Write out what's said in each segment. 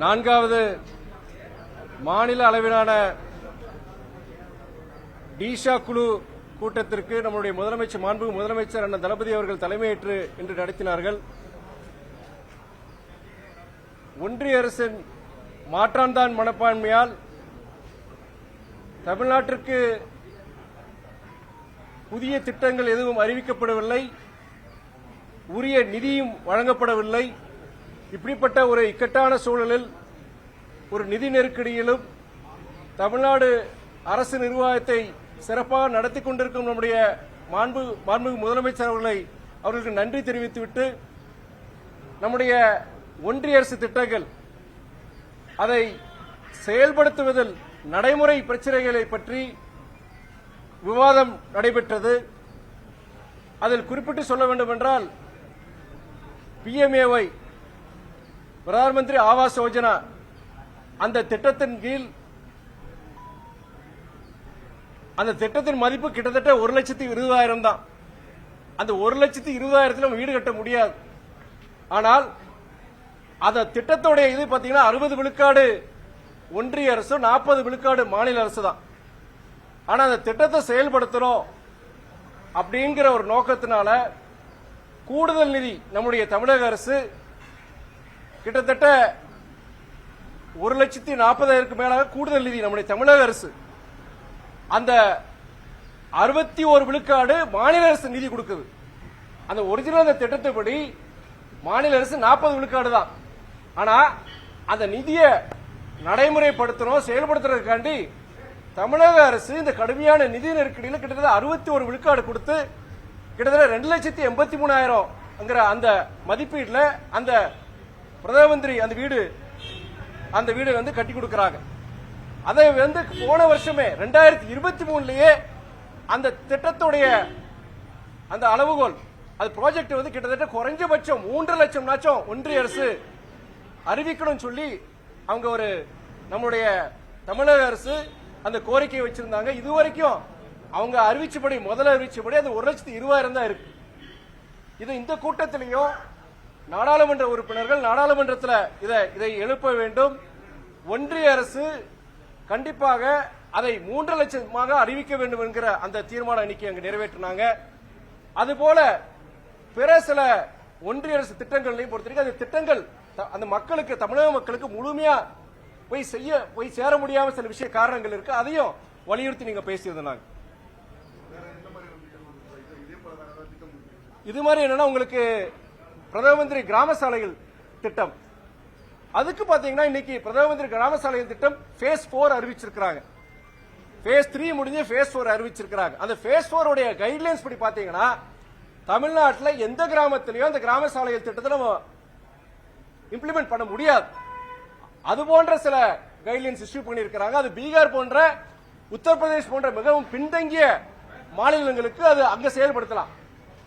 நான்காவது மாநில அளவிலான டிஷா குழு கூட்டத்திற்கு நம்முடைய மாண்புமிகு முதலமைச்சர் அண்ணன் தளபதி அவர்கள் தலைமையேற்று இன்று நடத்தினார்கள். ஒன்றிய அரசின் மாற்றான்தான் மனப்பான்மையால் தமிழ்நாட்டிற்கு புதிய திட்டங்கள் எதுவும் அறிவிக்கப்படவில்லை, உரிய நிதியும் வழங்கப்படவில்லை. இப்படிப்பட்ட ஒரு இக்கட்டான சூழலில், ஒரு நிதி நெருக்கடியிலும் தமிழ்நாடு அரசு நிர்வாகத்தை சிறப்பாக நடத்தி கொண்டிருக்கும் நம்முடைய மாண்புமிகு முதலமைச்சர் அவர்களுக்கு நன்றி தெரிவித்துவிட்டு, நம்முடைய ஒன்றிய அரசு திட்டங்கள் அதை செயல்படுத்துவதில் நடைமுறை பிரச்சனைகளை பற்றி விவாதம் நடைபெற்றது. அதில் குறிப்பிட்டு சொல்ல வேண்டும் என்றால், PMAY பிரதம மந்திரி ஆவாஸ் யோஜனா அந்த திட்டத்தின் கீழ் அந்த திட்டத்தின் மதிப்பு கிட்டத்தட்ட 1,20,000 தான். அந்த 1,20,000 வீடு கட்ட முடியாது. ஆனால் அந்த திட்டத்தோடைய இது பாத்தீங்கன்னா 60 விழுக்காடு ஒன்றிய அரசு, 40 விழுக்காடு மாநில அரசு தான். ஆனா அந்த திட்டத்தை செயல்படுத்தணும் அப்படிங்கிற ஒரு நோக்கத்தினால கூடுதல் நிதி நம்முடைய தமிழக அரசு கிட்டத்தட்ட 1,40,000 மேலாக கூடுதல் நிதி நம்முடைய தமிழக அரசு அந்த 61 விழுக்காடு மாநில அரசு நிதி கொடுக்குது. அந்த ஒரிஜினல் அந்த திட்டத்தைப்படி மாநில அரசு 40 விழுக்காடு தான். ஆனா அந்த நிதியை நடைமுறைப்படுத்தணும், செயல்படுத்துறதுக்காண்டி தமிழக அரசு இந்த கடுமையான நிதி நெருக்கடியில் கிட்டத்தட்ட 61 விழுக்காடு கொடுத்து கிட்டத்தட்ட 2,83,000 அந்த மதிப்பீட்டில் அந்த பிரதம மந்திரி அந்த வீடு வந்து கட்டி கொடுக்கிறாங்க. அதை வந்து போன வருஷமே 2023 அந்த திட்டத்துடைய அந்த அளவுகோல் அது ப்ராஜெக்ட் வந்து கிட்டத்தட்ட குறைஞ்சபட்சம் 3 லட்சம் ஒன்றிய அரசு அறிவிக்கணும் சொல்லி அவங்க நம்முடைய தமிழக அரசு அந்த கோரிக்கையை வச்சிருந்தாங்க. இதுவரைக்கும் அவங்க அறிவிச்சபடி முதல்ல அறிவிச்சபடி அது 1,20,000 தான் இருக்கு. இது இந்த கூட்டத்திலையும் நாடாளுமன்ற உறுப்பினர்கள் நாடாளுமன்றத்தில் இதை எழுப்ப வேண்டும். ஒன்றிய அரசு கண்டிப்பாக அதை 3 லட்சமாக அறிவிக்க வேண்டும் என்கிற அந்த தீர்மானம் இன்னைக்கு அங்கு நிறைவேற்றினாங்க. அதுபோல பிற சில ஒன்றிய அரசு திட்டங்களையும் பொறுத்தவரைக்கும் அந்த திட்டங்கள் அந்த மக்களுக்கு, தமிழக மக்களுக்கு முழுமையா போய் சேர முடியாம சில விஷய காரணங்கள் இருக்கு. அதையும் வலியுறுத்தி நீங்க பேசியிருந்தாங்க. இது மாதிரி என்னன்னா உங்களுக்கு பிரதம மந்திரி கிராம சாலைகள் திட்டம், அதுக்கு பாத்தீங்கன்னா இன்னைக்கு பிரதம மந்திரி கிராம சாலைகள் திட்டம் phase 4 அறிவிச்சிருக்காங்க. phase 3 முடிஞ்சு phase 4 அறிவிச்சிருக்காங்க. அந்த phase 4 உடைய கைட்லைன்ஸ் படி பாத்தீங்கன்னா தமிழ்நாட்டில் எந்த கிராமத்திலையும் அந்த கிராம சாலைகள் திட்டத்தை நம்ம இம்ப்ளிமெண்ட் பண்ண முடியாது. அது போன்ற சில கைட்லைன்ஸ் இஷ்யூ பண்ணியிருக்கிறாங்க. அது பீகார் போன்ற, உத்தரப்பிரதேஷ் போன்ற மிகவும் பின்தங்கிய மாநிலங்களுக்கு அது அங்க செயல்படுத்தலாம்.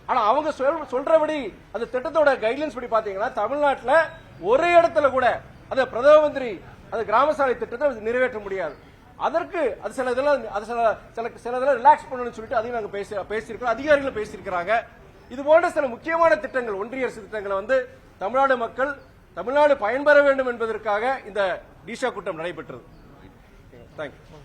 ஆனா அவங்க சொல்றபடி அந்த திட்டத்தோட கைட்லைன்ஸ் படி பாத்தீங்கன்னா தமிழ்நாட்டில் ஒரு இடத்துல கூட அந்த பிரதம மந்திரி அந்த கிராம சாலை திட்டத்தை நிறைவேற்ற முடியாது. அதற்கு அது சில இதெல்லாம் ரிலாக்ஸ் பண்ணணும்னு சொல்லிட்டு அதையும் நாங்க பேசியிருக்கிறோம், அதிகாரிகள் பேசியிருக்கிறாங்க. இது போன்ற சில முக்கியமான திட்டங்கள், ஒன்றிய அரசு திட்டங்களை வந்து தமிழ்நாடு மக்கள், தமிழ்நாடு பயன்பெற வேண்டும் என்பதற்காக இந்த டிஷா கூட்டம் நடைபெற்றது. தேங்க்யூ.